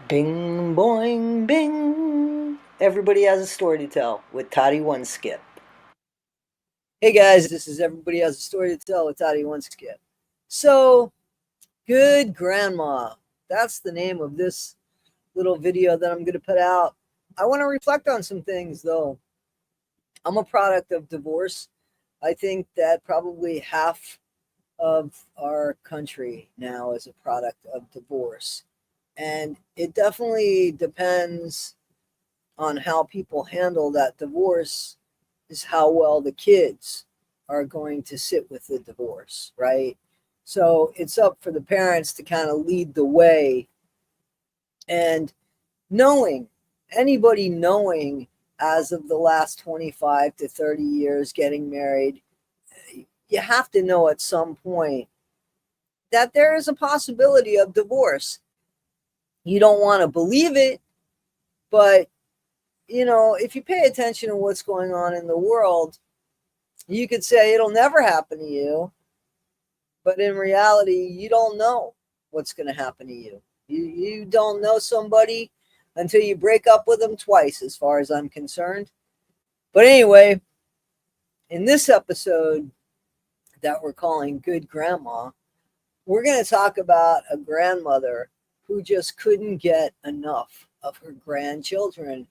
Bing, boing, bing. Everybody has a story to tell with Toddy One Skip. Hey guys, this is Everybody Has a Story to Tell with Toddy One Skip. So, good grandma. That's the name of this little video that I'm going to put out. I want to reflect on some things though. I'm a product of divorce. I think that probably half of our country now is a product of divorce. And it definitely depends on how people handle that divorce is how well the kids are going to sit with the divorce, right? So it's up for the parents to kind of lead the way and knowing, anybody knowing as of the last 25 to 30 years getting married, you have to know at some point that there is a possibility of divorce. You don't want to believe it, but if you pay attention to what's going on in the world, you could say it'll never happen to you, but in reality, you don't know what's going to happen to you. You don't know somebody until you break up with them twice, as far as I'm concerned. But anyway, in this episode that we're calling Good Grandma, we're going to talk about a grandmother who just couldn't get enough of her grandchildren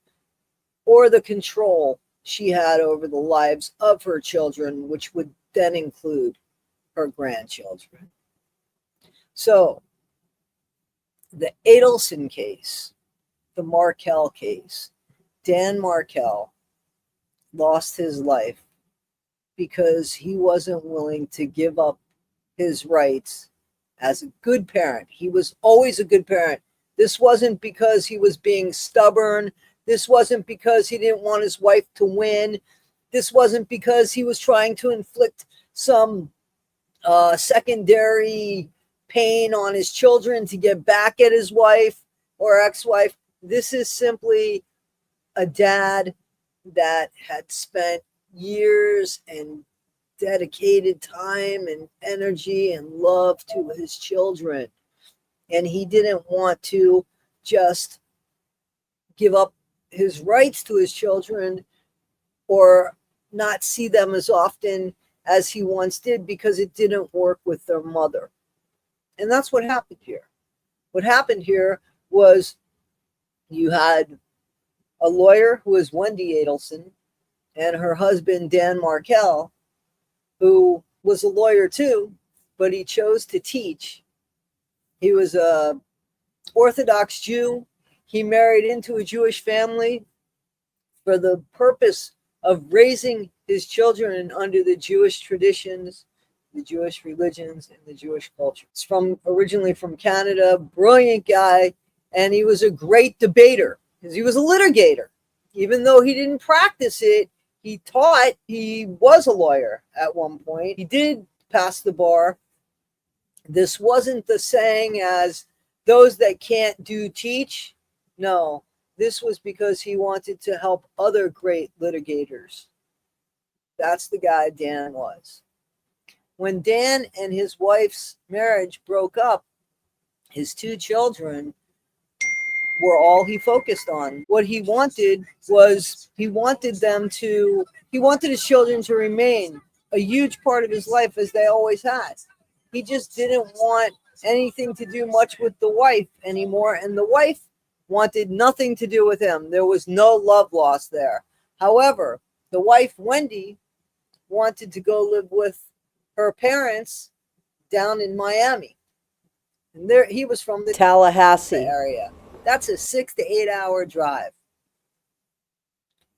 or the control she had over the lives of her children, which would then include her grandchildren. So, the Adelson case, the Markel case, Dan Markel lost his life because he wasn't willing to give up his rights as a good parent. He was always a good parent. This wasn't because he was being stubborn. This wasn't because he didn't want his wife to win. This wasn't because he was trying to inflict some secondary pain on his children to get back at his wife or ex-wife. This is simply a dad that had spent years and dedicated time and energy and love to his children. And he didn't want to just give up his rights to his children or not see them as often as he once did because it didn't work with their mother. And that's what happened here. What happened here was you had a lawyer who was Wendy Adelson and her husband, Dan Markel, who was a lawyer too, but he chose to teach. He was a Orthodox Jew. He married into a Jewish family for the purpose of raising his children under the Jewish traditions, the Jewish religions, and the Jewish culture. He's originally from Canada, brilliant guy, and he was a great debater because he was a litigator. Even though he didn't practice it, he taught. He was a lawyer at one point. He did pass the bar. This wasn't the saying as those that can't do teach. No, this was because he wanted to help other great litigators. That's the guy Dan was. When Dan and his wife's marriage broke up, his two children were all he focused on. What he wanted was he wanted his children to remain a huge part of his life as they always had. He just didn't want anything to do much with the wife anymore, and the wife wanted nothing to do with him. There was no love lost there. However, the wife, Wendy, wanted to go live with her parents down in Miami. And there he was from the Tallahassee area. That's a 6 to 8 hour drive.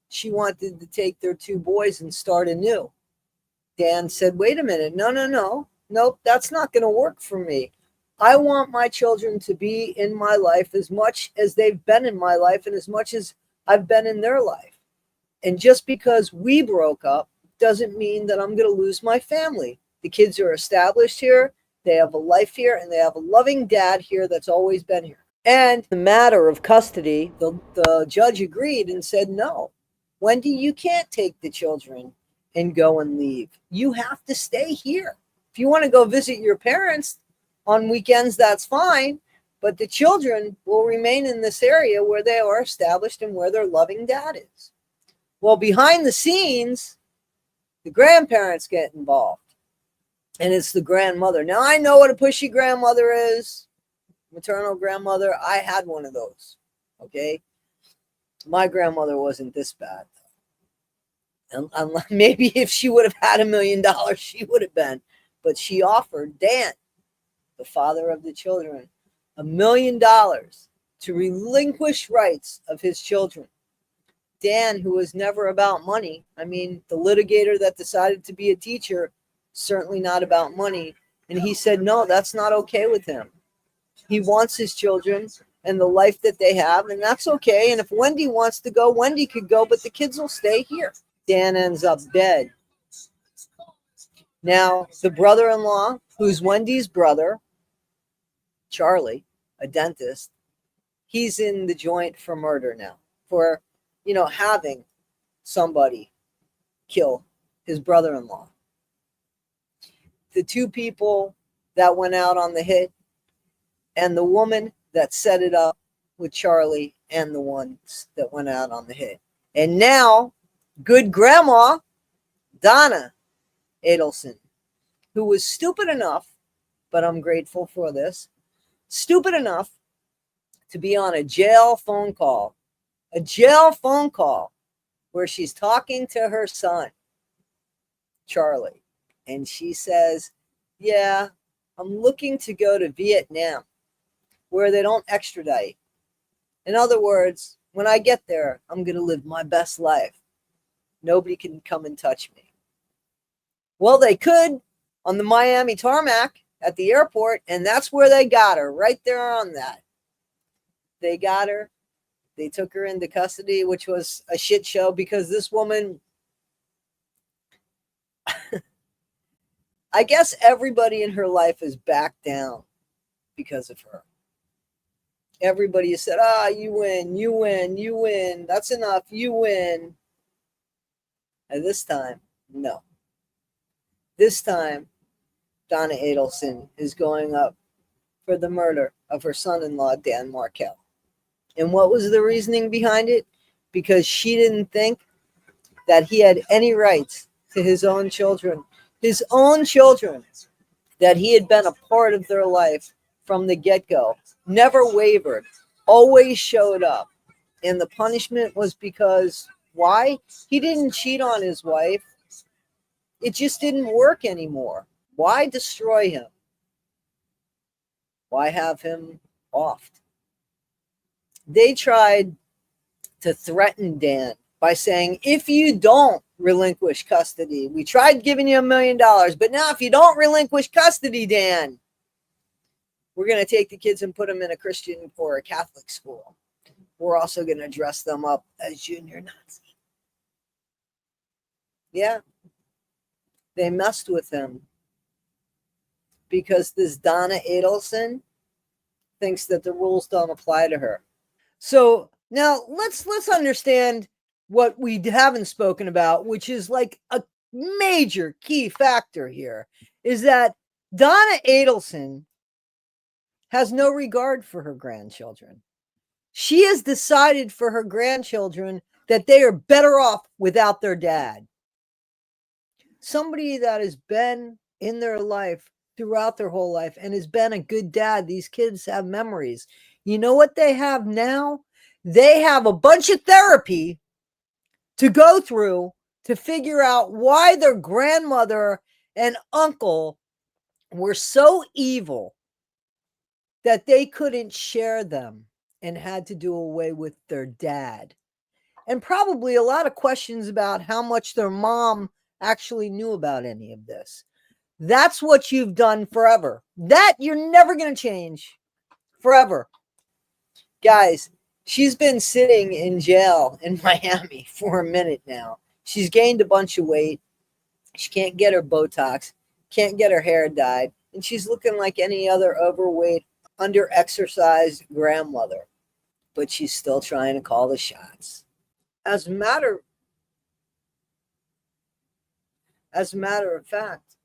She wanted to take their two boys and start anew. Dan said, wait a minute, no. Nope, that's not going to work for me. I want my children to be in my life as much as they've been in my life and as much as I've been in their life. And just because we broke up doesn't mean that I'm going to lose my family. The kids are established here. They have a life here, and they have a loving dad here that's always been here. And the matter of custody, the judge agreed and said, no, Wendy, you can't take the children and go and leave. You have to stay here. If you want to go visit your parents on weekends, that's fine. But the children will remain in this area where they are established and where their loving dad is. Well, behind the scenes, the grandparents get involved. And it's the grandmother. Now, I know what a pushy grandmother is, maternal grandmother. I had one of those, okay? My grandmother wasn't this bad. And maybe if she would have had $1 million, she would have been. But she offered Dan, the father of the children, $1 million to relinquish rights of his children. Dan, who was never about money, I mean, the litigator that decided to be a teacher, certainly not about money. And he said, no, that's not okay with him. He wants his children and the life that they have, and that's okay. And if Wendy wants to go, Wendy could go, but the kids will stay here. Dan ends up dead. Now, the brother-in-law, who's Wendy's brother, Charlie, a dentist, he's in the joint for murder now, for, having somebody kill his brother-in-law. The two people that went out on the hit and the woman that set it up with Charlie and the ones that went out on the hit. And now, good grandma, Donna Adelson, who was stupid enough, but I'm grateful for this, stupid enough to be on a jail phone call where she's talking to her son, Charlie. And she says, yeah, I'm looking to go to Vietnam where they don't extradite. In other words, when I get there, I'm going to live my best life. Nobody can come and touch me. Well, they could on the Miami tarmac at the airport, and that's where they got her, right there on that. They got her. They took her into custody, which was a shit show because this woman, I guess everybody in her life is backed down because of her. Everybody said, you win. That's enough, you win. And this time, no. This time, Donna Adelson is going up for the murder of her son-in-law, Dan Markel. And what was the reasoning behind it? Because she didn't think that he had any rights to his own children. His own children, that he had been a part of their life from the get-go, never wavered, always showed up. And the punishment was because, why? He didn't cheat on his wife. It just didn't work anymore. Why destroy him? Why have him offed? They tried to threaten Dan by saying, if you don't relinquish custody, we tried giving you $1 million, but now if you don't relinquish custody, Dan, we're going to take the kids and put them in a Christian or a Catholic school. We're also going to dress them up as junior Nazi. Yeah. They messed with him because this Donna Adelson thinks that the rules don't apply to her. So now let's understand what we haven't spoken about, which is like a major key factor here, is that Donna Adelson has no regard for her grandchildren. She has decided for her grandchildren that they are better off without their dad. Somebody that has been in their life throughout their whole life and has been a good dad. These kids have memories. You know what they have now? They have a bunch of therapy to go through to figure out why their grandmother and uncle were so evil that they couldn't share them and had to do away with their dad. And probably a lot of questions about how much their mom actually knew about any of this. That's what you've done forever. That you're never going to change forever. Guys, she's been sitting in jail in Miami for a minute now. She's gained a bunch of weight. She can't get her Botox, can't get her hair dyed, and she's looking like any other overweight, under-exercised grandmother. But she's still trying to call the shots. As a matter of fact,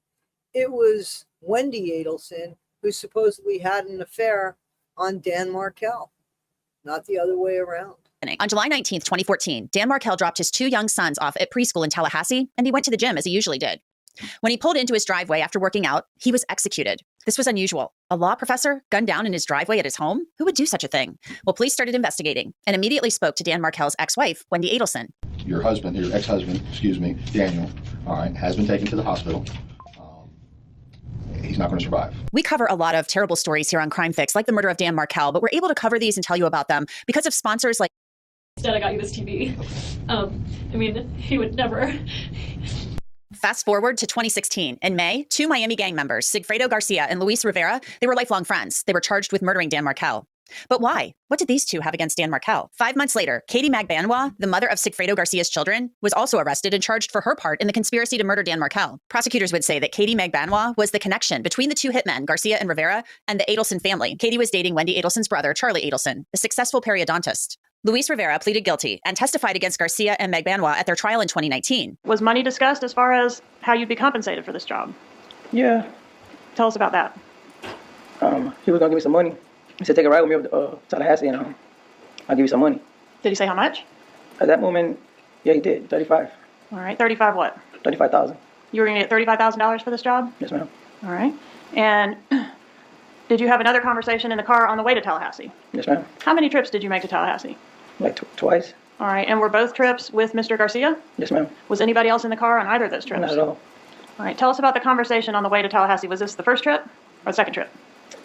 it was Wendy Adelson who supposedly had an affair on Dan Markel, not the other way around. On July 19th, 2014, Dan Markel dropped his 2 young sons off at preschool in Tallahassee, and he went to the gym as he usually did. When he pulled into his driveway after working out, he was executed. This was unusual. A law professor gunned down in his driveway at his home? Who would do such a thing? Well, police started investigating and immediately spoke to Dan Markel's ex-wife, Wendy Adelson. Your ex-husband, Daniel, all right, has been taken to the hospital. He's not going to survive. We cover a lot of terrible stories here on Crime Fix, like the murder of Dan Markel, but we're able to cover these and tell you about them because of sponsors like... Instead, I got you this TV. He would never... Fast forward to 2016. In May, 2 Miami gang members, Sigfredo Garcia and Luis Rivera, they were lifelong friends. They were charged with murdering Dan Markel. But why? What did these two have against Dan Markel? 5 months later, Katie Magbanwa, the mother of Sigfredo Garcia's children, was also arrested and charged for her part in the conspiracy to murder Dan Markel. Prosecutors would say that Katie Magbanwa was the connection between the 2 hitmen, Garcia and Rivera, and the Adelson family. Katie was dating Wendy Adelson's brother, Charlie Adelson, a successful periodontist. Luis Rivera pleaded guilty and testified against Garcia and Magbanwa at their trial in 2019. Was money discussed as far as how you'd be compensated for this job? Yeah. Tell us about that. He was gonna give me some money. He said, take a ride with me up to Tallahassee and I'll give you some money. Did he say how much? At that moment, yeah, he did. 35. All right, 35 what? 35,000. You were gonna get $35,000 for this job? Yes, ma'am. All right. And did you have another conversation in the car on the way to Tallahassee? Yes, ma'am. How many trips did you make to Tallahassee? Like twice. All right, and were both trips with Mr. Garcia? Yes, ma'am. Was anybody else in the car on either of those trips? Not at all. All right, tell us about the conversation on the way to Tallahassee. Was this the first trip or the second trip?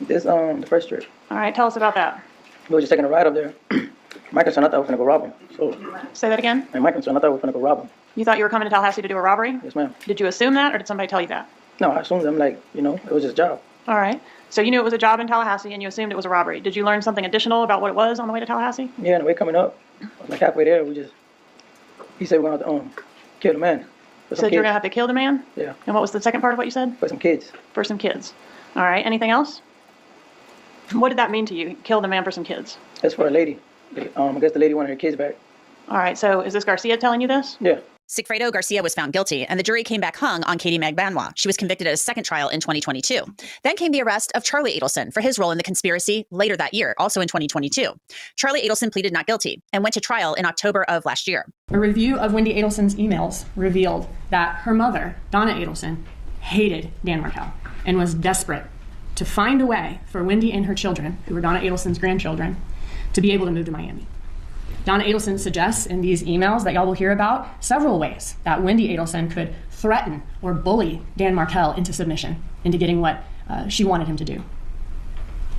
This, the first trip. All right, tell us about that. We were just taking a ride up there. My concern, I thought we were gonna go rob him. So, Say that again? and my concern, I thought we were gonna go rob him. You thought you were coming to Tallahassee to do a robbery? Yes, ma'am. Did you assume that, or did somebody tell you that? No, I assumed it was his job. All right. So you knew it was a job in Tallahassee and you assumed it was a robbery. Did you learn something additional about what it was on the way to Tallahassee? Yeah, and the way coming up, like halfway there, he said we're gonna have to kill the man. You said you were going to have to kill the man? Yeah. And what was the second part of what you said? For some kids. For some kids. All right. Anything else? What did that mean to you, kill the man for some kids? That's for a lady. I guess the lady wanted her kids back. All right. So is this Garcia telling you this? Yeah. Sigfredo Garcia was found guilty, and the jury came back hung on Katie Magbanwa. She was convicted at a second trial in 2022. Then came the arrest of Charlie Adelson for his role in the conspiracy later that year, also in 2022. Charlie Adelson pleaded not guilty and went to trial in October of last year. A review of Wendy Adelson's emails revealed that her mother, Donna Adelson, hated Dan Markel and was desperate to find a way for Wendy and her children, who were Donna Adelson's grandchildren, to be able to move to Miami. Donna Adelson suggests in these emails that y'all will hear about several ways that Wendy Adelson could threaten or bully Dan Markel into submission, into getting what she wanted him to do.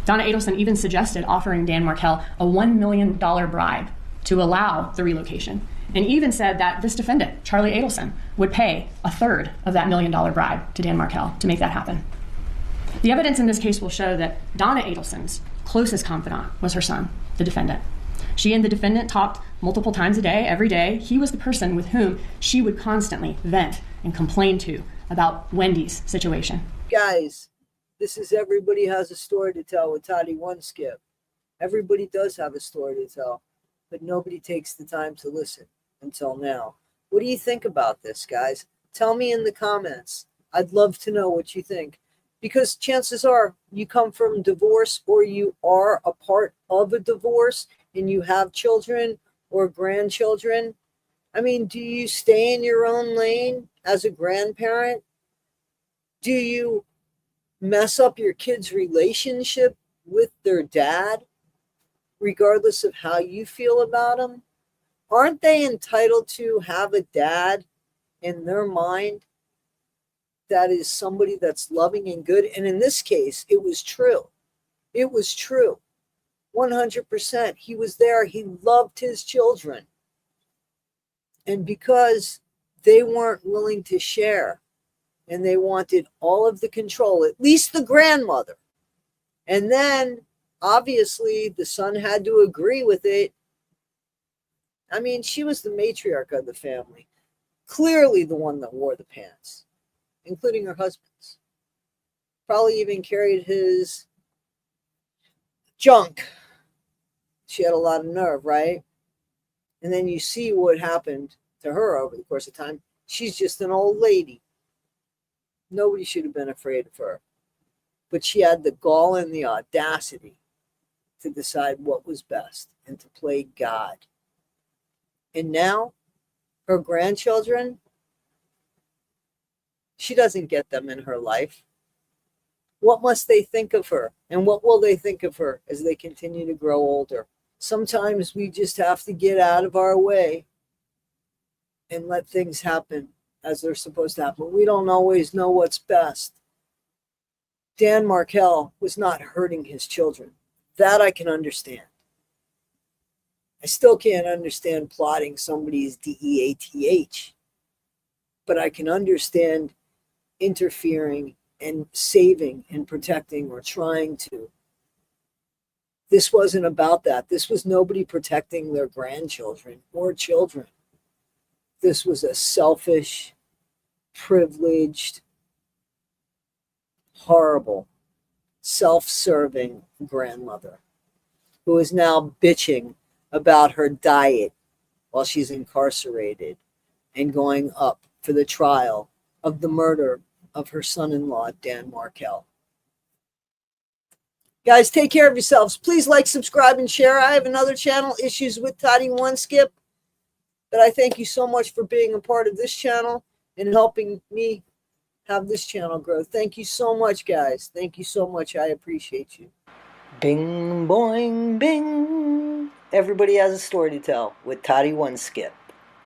Donna Adelson even suggested offering Dan Markel a $1 million bribe to allow the relocation, and even said that this defendant, Charlie Adelson, would pay a third of that $1 million bribe to Dan Markel to make that happen. The evidence in this case will show that Donna Adelson's closest confidant was her son, the defendant. She and the defendant talked multiple times a day, every day. He was the person with whom she would constantly vent and complain to about Wendy's situation. Guys, this is Everybody Has a Story to Tell with Toddy One Skip. Everybody does have a story to tell, but nobody takes the time to listen until now. What do you think about this, guys? Tell me in the comments. I'd love to know what you think. Because chances are you come from divorce or you are a part of a divorce and you have children or grandchildren. I mean, do you stay in your own lane as a grandparent? Do you mess up your kid's relationship with their dad, regardless of how you feel about them? Aren't they entitled to have a dad in their mind that is somebody that's loving and good? And in this case, it was true. It was true. 100%. He was there. He loved his children. And because they weren't willing to share and they wanted all of the control, at least the grandmother. And then obviously the son had to agree with it. I mean, she was the matriarch of the family. Clearly the one that wore the pants, including her husband's. Probably even carried his junk. She had a lot of nerve, right? And then you see what happened to her over the course of time. She's just an old lady. Nobody should have been afraid of her. But she had the gall and the audacity to decide what was best and to play God. And now, her grandchildren, she doesn't get them in her life. What must they think of her? And what will they think of her as they continue to grow older? Sometimes we just have to get out of our way and let things happen as they're supposed to happen. We don't always know what's best. Dan Markel was not hurting his children. That I can understand. I still can't understand plotting somebody's DEATH, but I can understand interfering and saving and protecting or trying to. This wasn't about that. This was nobody protecting their grandchildren or children. This was a selfish, privileged, horrible, self-serving grandmother who is now bitching about her diet while she's incarcerated and going up for the trial of the murder of her son-in-law, Dan Markel. Guys, take care of yourselves. Please like, subscribe, and share. I have another channel, Issues with Toddy One Skip. But I thank you so much for being a part of this channel and helping me have this channel grow. Thank you so much, guys. Thank you so much. I appreciate you. Bing, boing, bing. Everybody has a story to tell with Toddy One Skip.